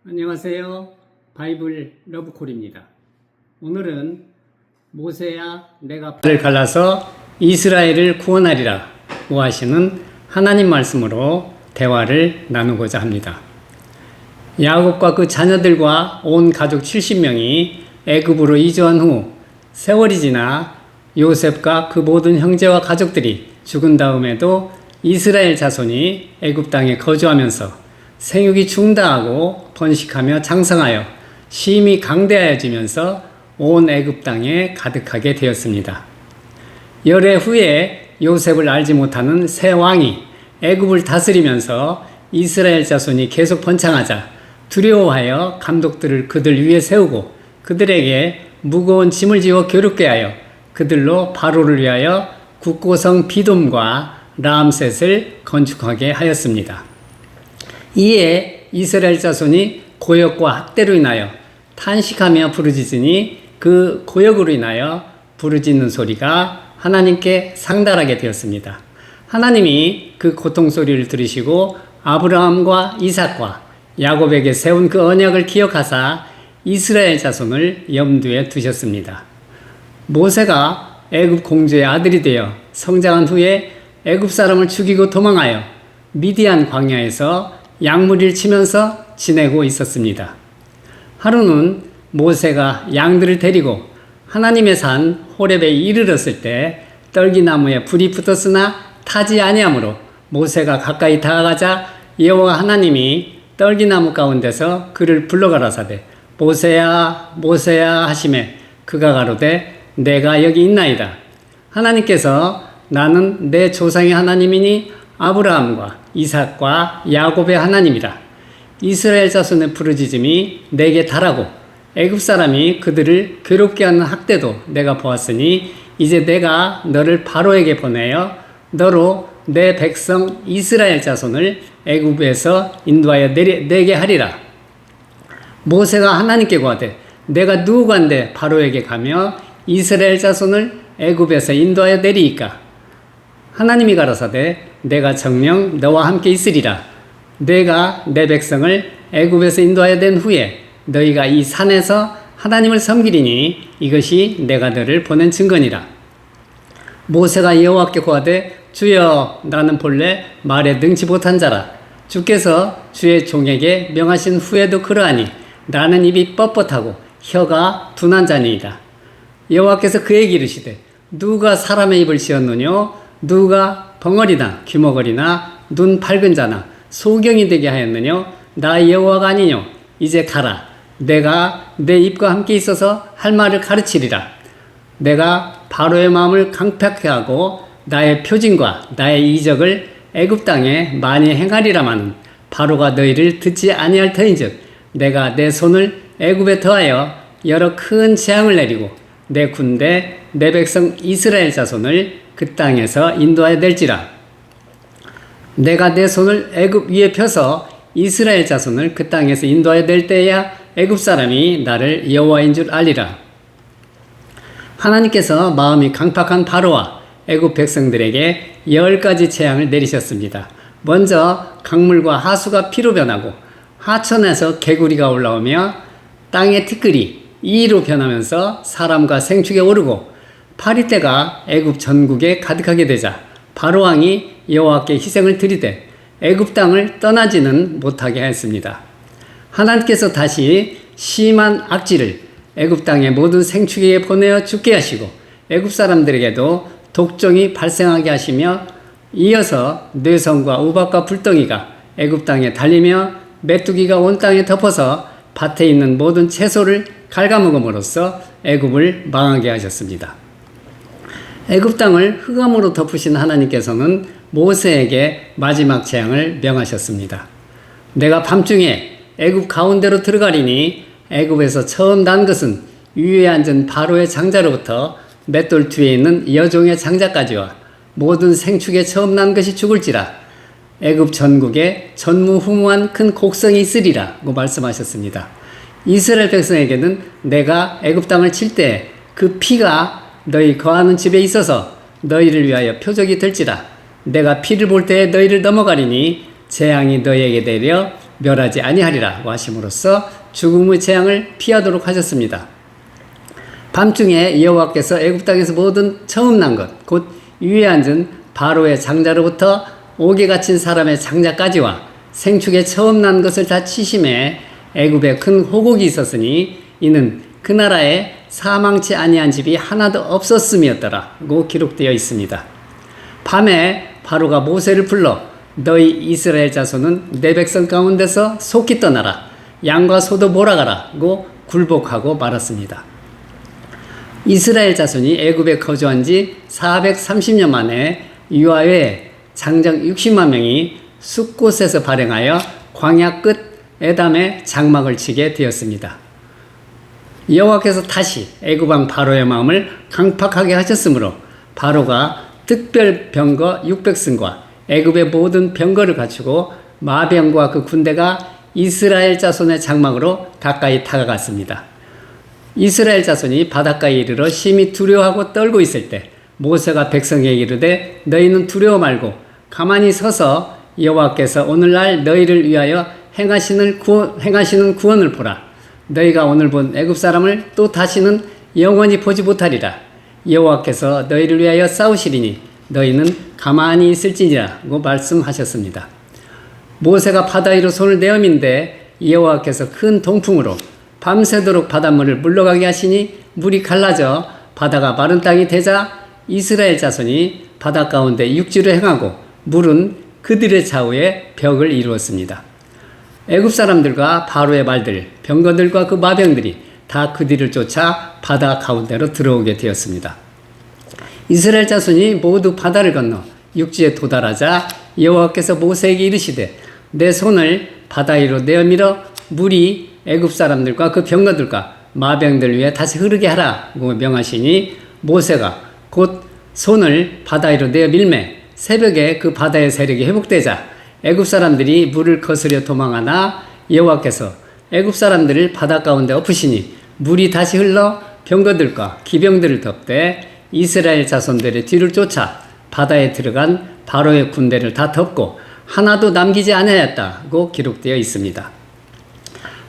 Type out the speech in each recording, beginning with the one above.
안녕하세요. 바이블 러브콜입니다. 오늘은 모세야 내가 발을 갈라서 이스라엘을 구원하리라 고 하시는 하나님 말씀으로 대화를 나누고자 합니다. 야곱과 그 자녀들과 온 가족 70명이 애굽으로 이주한 후 세월이 지나 요셉과 그 모든 형제와 가족들이 죽은 다음에도 이스라엘 자손이 애굽 땅에 거주하면서 생육이 중다하고 번식하며 장성하여 심히 강대하여지면서 온 애굽 땅에 가득하게 되었습니다. 열해 후에 요셉을 알지 못하는 새 왕이 애굽을 다스리면서 이스라엘 자손이 계속 번창하자 두려워하여 감독들을 그들 위에 세우고 그들에게 무거운 짐을 지어 괴롭게 하여 그들로 바로를 위하여 국고성 비돔과 라암셋을 건축하게 하였습니다. 이에 이스라엘 자손이 고역과 학대로 인하여 탄식하며 부르짖으니 그 고역으로 인하여 부르짖는 소리가 하나님께 상달하게 되었습니다. 하나님이 그 고통 소리를 들으시고 아브라함과 이삭과 야곱에게 세운 그 언약을 기억하사 이스라엘 자손을 염두에 두셨습니다. 모세가 애굽 공주의 아들이 되어 성장한 후에 애굽 사람을 죽이고 도망하여 미디안 광야에서 양무리를 치면서 지내고 있었습니다. 하루는 모세가 양들을 데리고 하나님의 산 호렙에 이르렀을 때 떨기나무에 불이 붙었으나 타지 아니하므로 모세가 가까이 다가가자 여호와 하나님이 떨기나무 가운데서 그를 불러가라사대 모세야 모세야 하시매 그가 가로되 내가 여기 있나이다. 하나님께서 나는 내 조상의 하나님이니 아브라함과 이삭과 야곱의 하나님이라. 이스라엘 자손의 부르짖음이 내게 달하고 애굽 사람이 그들을 괴롭게 하는 학대도 내가 보았으니 이제 내가 너를 바로에게 보내어 너로 내 백성 이스라엘 자손을 애굽에서 인도하여 내게 하리라. 모세가 하나님께 고하되 내가 누구간데 바로에게 가며 이스라엘 자손을 애굽에서 인도하여 내리이까. 하나님이 가라사대 내가 정녕 너와 함께 있으리라. 내가 내 백성을 애굽에서 인도하여 낸 후에 너희가 이 산에서 하나님을 섬기리니 이것이 내가 너를 보낸 증거니라. 모세가 여호와께 고하되 주여 나는 본래 말에 능치 못한 자라. 주께서 주의 종에게 명하신 후에도 그러하니 나는 입이 뻣뻣하고 혀가 둔한 자니이다. 여호와께서 그에게 이르시되 누가 사람의 입을 지었느뇨 누가 벙어리나 귀머거리나 눈 밝은 자나 소경이 되게 하였느뇨 나 여호와가 아니뇨. 이제 가라. 내가 내 입과 함께 있어서 할 말을 가르치리라. 내가 바로의 마음을 강팍하게 하고 나의 표징과 나의 이적을 애굽 땅에 많이 행하리라마는 바로가 너희를 듣지 아니할 터인즉 내가 내 손을 애굽에 더하여 여러 큰 재앙을 내리고 내 군대 내 백성 이스라엘 자손을 그 땅에서 인도하여 낼지라. 내가 내 손을 애굽 위에 펴서 이스라엘 자손을 그 땅에서 인도하여 낼 때야 애굽 사람이 나를 여호와인 줄 알리라. 하나님께서 마음이 강팍한 바로와 애굽 백성들에게 10가지 재앙을 내리셨습니다. 먼저 강물과 하수가 피로 변하고 하천에서 개구리가 올라오며 땅의 티끌이 이로 변하면서 사람과 생축에 오르고 파리떼가 애굽 전국에 가득하게 되자 바로 왕이 여호와께 희생을 드리되 애굽 땅을 떠나지는 못하게 하였습니다. 하나님께서 다시 심한 악질을 애굽 땅의 모든 생축에 보내어 죽게 하시고 애굽 사람들에게도 독종이 발생하게 하시며 이어서 뇌성과 우박과 불덩이가 애굽 땅에 달리며 메뚜기가 온 땅에 덮어서 밭에 있는 모든 채소를 갉아먹음으로써 애굽을 망하게 하셨습니다. 애굽 땅을 흑암으로 덮으신 하나님께서는 모세에게 마지막 재앙을 명하셨습니다. 내가 밤중에 애굽 가운데로 들어가리니 애굽에서 처음 난 것은 위에 앉은 바로의 장자로부터 맷돌 뒤에 있는 여종의 장자까지와 모든 생축에 처음 난 것이 죽을지라. 애굽 전국에 전무후무한 큰 곡성이 있으리라고 말씀하셨습니다. 이스라엘 백성에게는 내가 애굽 땅을 칠 때 그 피가 너희 거하는 집에 있어서 너희를 위하여 표적이 될지라. 내가 피를 볼 때에 너희를 넘어가리니 재앙이 너희에게 내려 멸하지 아니하리라고 하심으로써 죽음의 재앙을 피하도록 하셨습니다. 밤중에 여호와께서 애굽 땅에서 모든 처음 난 것, 곧 위에 앉은 바로의 장자로부터 옥에 갇힌 사람의 장자까지와 생축에 처음 난 것을 다 치심에 애굽에 큰 호곡이 있었으니 이는 그 나라에 사망치 아니한 집이 하나도 없었음이었더라고 기록되어 있습니다. 밤에 바로가 모세를 불러 너희 이스라엘 자손은 내 백성 가운데서 속히 떠나라. 양과 소도 몰아가라고 굴복하고 말았습니다. 이스라엘 자손이 애굽에 거주한 지 430년 만에 유아 외에 장정 60만 명이 숲곳에서 발행하여 광야 끝 에담에 장막을 치게 되었습니다. 여호와께서 다시 애굽 왕 바로의 마음을 강팍하게 하셨으므로 바로가 특별 병거 600승과 애굽의 모든 병거를 갖추고 마병과 그 군대가 이스라엘 자손의 장막으로 가까이 다가갔습니다. 이스라엘 자손이 바닷가에 이르러 심히 두려워하고 떨고 있을 때 모세가 백성에게 이르되 너희는 두려워 말고 가만히 서서 여호와께서 오늘날 너희를 위하여 행하시는 구원을 보라. 너희가 오늘 본 애굽 사람을 또 다시는 영원히 보지 못하리라. 여호와께서 너희를 위하여 싸우시리니 너희는 가만히 있을지니라고 말씀하셨습니다. 모세가 바다 위로 손을 내어민데 여호와께서 큰 동풍으로 밤새도록 바닷물을 물러가게 하시니 물이 갈라져 바다가 마른 땅이 되자 이스라엘 자손이 바다 가운데 육지로 행하고 물은 그들의 좌우에 벽을 이루었습니다. 애굽 사람들과 바로의 말들, 병거들과 그 마병들이 다 그 뒤를 쫓아 바다 가운데로 들어오게 되었습니다. 이스라엘 자손이 모두 바다를 건너 육지에 도달하자 여호와께서 모세에게 이르시되 내 손을 바다 위로 내어밀어 물이 애굽 사람들과 그 병거들과 마병들 위에 다시 흐르게 하라고 명하시니 모세가 곧 손을 바다 위로 내어 밀매 새벽에 그 바다의 세력이 회복되자 애굽 사람들이 물을 거스려 도망하나 여호와께서 애굽 사람들을 바다 가운데 엎으시니 물이 다시 흘러 병거들과 기병들을 덮되 이스라엘 자손들의 뒤를 쫓아 바다에 들어간 바로의 군대를 다 덮고 하나도 남기지 아니하였다고 기록되어 있습니다.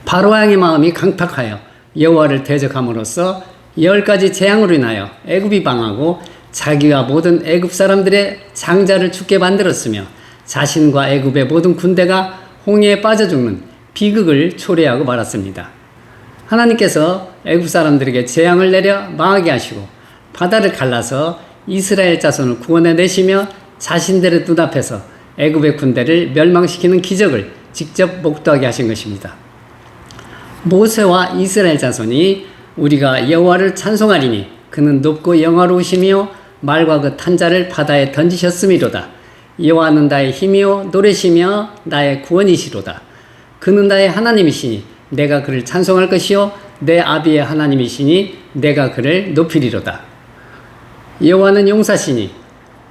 바로 왕의 마음이 강팍하여 여호와를 대적함으로써 10가지 재앙으로 인하여 애굽이 방하고 자기와 모든 애굽 사람들의 장자를 죽게 만들었으며 자신과 애굽의 모든 군대가 홍해에 빠져 죽는 비극을 초래하고 말았습니다. 하나님께서 애굽 사람들에게 재앙을 내려 망하게 하시고 바다를 갈라서 이스라엘 자손을 구원해 내시며 자신들의 눈앞에서 애굽의 군대를 멸망시키는 기적을 직접 목도하게 하신 것입니다. 모세와 이스라엘 자손이 우리가 여호와를 찬송하리니 그는 높고 영화로우시며 말과 그 탄자를 바다에 던지셨음이로다. 여호와는 나의 힘이요 노래시며 나의 구원이시로다. 그는 나의 하나님이시니 내가 그를 찬송할 것이요 내 아비의 하나님이시니 내가 그를 높이리로다. 여호와는 용사시니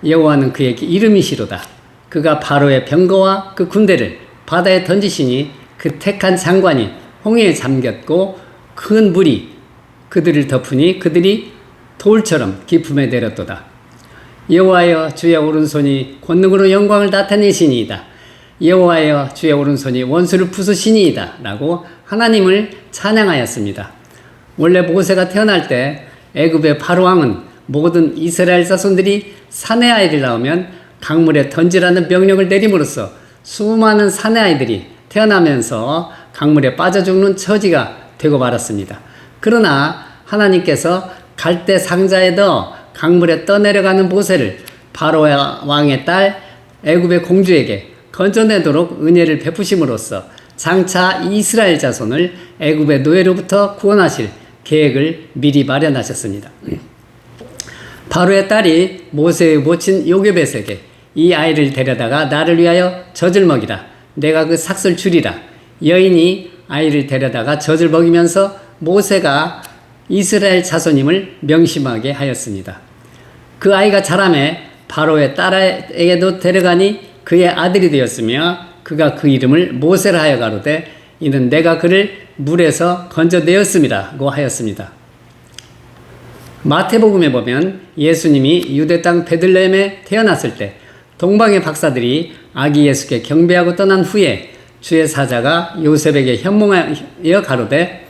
여호와는 그에게 이름이시로다. 그가 바로의 병거와 그 군대를 바다에 던지시니 그 택한 장관이 홍해에 잠겼고 큰 물이 그들을 덮으니 그들이 돌처럼 깊음에 내렸도다. 여호와여 주의 오른손이 권능으로 영광을 나타내시니이다. 여호와여 주의 오른손이 원수를 부수시니이다 라고 하나님을 찬양하였습니다. 원래 모세가 태어날 때 애굽의 바로 왕은 모든 이스라엘 자손들이 사내 아이를 낳으면 강물에 던지라는 명령을 내림으로써 수많은 사내 아이들이 태어나면서 강물에 빠져 죽는 처지가 되고 말았습니다. 그러나 하나님께서 갈대 상자에 넣어 강물에 떠내려가는 모세를 바로 왕의 딸 애굽의 공주에게 건져내도록 은혜를 베푸심으로써 장차 이스라엘 자손을 애굽의 노예로부터 구원하실 계획을 미리 마련하셨습니다. 바로의 딸이 모세의 모친 요게벳에게 이 아이를 데려다가 나를 위하여 젖을 먹이라. 내가 그 삭슬 주리라. 여인이 아이를 데려다가 젖을 먹이면서 모세가 이스라엘 자손임을 명심하게 하였습니다. 그 아이가 자라매 바로의 딸에게도 데려가니 그의 아들이 되었으며 그가 그 이름을 모세라 하여 가로되 이는 내가 그를 물에서 건져내었음이라고 하였습니다. 마태복음에 보면 예수님이 유대 땅 베들레헴에 태어났을 때 동방의 박사들이 아기 예수께 경배하고 떠난 후에 주의 사자가 요셉에게 현몽하여 가로되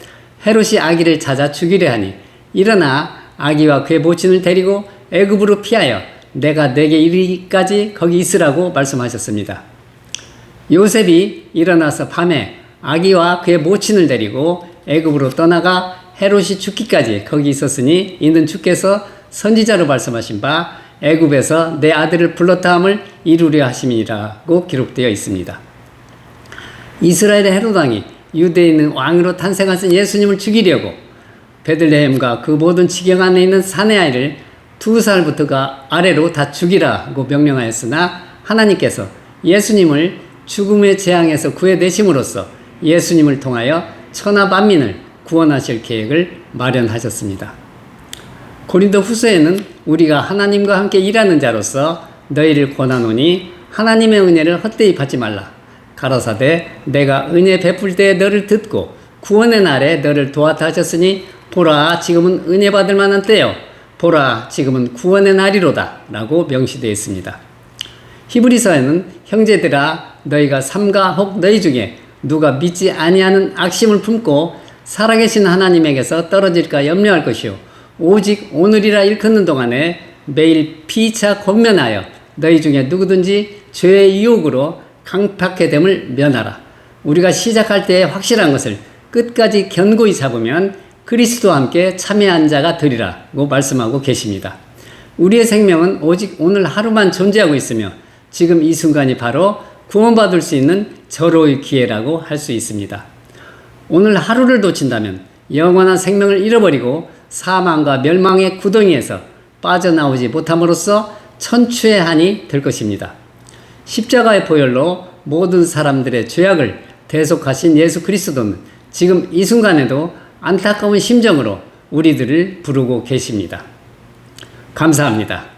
헤롯이 아기를 찾아 죽이려 하니 일어나 아기와 그의 모친을 데리고 애굽으로 피하여 내가 내게 이르기까지 거기 있으라고 말씀하셨습니다. 요셉이 일어나서 밤에 아기와 그의 모친을 데리고 애굽으로 떠나가 헤롯이 죽기까지 거기 있었으니 이는 주께서 선지자로 말씀하신 바 애굽에서 내 아들을 불렀다함을 이루려 하심이라고 기록되어 있습니다. 이스라엘의 헤롯 왕이 유대에 있는 왕으로 탄생하신 예수님을 죽이려고 베들레헴과 그 모든 지경 안에 있는 사내 아이를 2살부터가 아래로 다 죽이라고 명령하였으나 하나님께서 예수님을 죽음의 재앙에서 구해내심으로써 예수님을 통하여 천하 만민을 구원하실 계획을 마련하셨습니다. 고린도 후서에는 우리가 하나님과 함께 일하는 자로서 너희를 권하노니 하나님의 은혜를 헛되이 받지 말라. 가라사대 내가 은혜 베풀 때에 너를 듣고 구원의 날에 너를 도왔다 하셨으니 보라 지금은 은혜 받을 만한 때요 보라 지금은 구원의 날이로다 라고 명시되어 있습니다. 히브리서에는 형제들아 너희가 삼가 혹 너희 중에 누가 믿지 아니하는 악심을 품고 살아계신 하나님에게서 떨어질까 염려할 것이요 오직 오늘이라 일컫는 동안에 매일 피차 권면하여 너희 중에 누구든지 죄의 유혹으로 강팍해 됨을 면하라. 우리가 시작할 때에 확실한 것을 끝까지 견고히 잡으면 그리스도와 함께 참여한 자가 되리라고 말씀하고 계십니다. 우리의 생명은 오직 오늘 하루만 존재하고 있으며 지금 이 순간이 바로 구원받을 수 있는 절호의 기회라고 할 수 있습니다. 오늘 하루를 놓친다면 영원한 생명을 잃어버리고 사망과 멸망의 구덩이에서 빠져나오지 못함으로써 천추의 한이 될 것입니다. 십자가의 보혈로 모든 사람들의 죄악을 대속하신 예수 그리스도는 지금 이 순간에도 안타까운 심정으로 우리들을 부르고 계십니다. 감사합니다.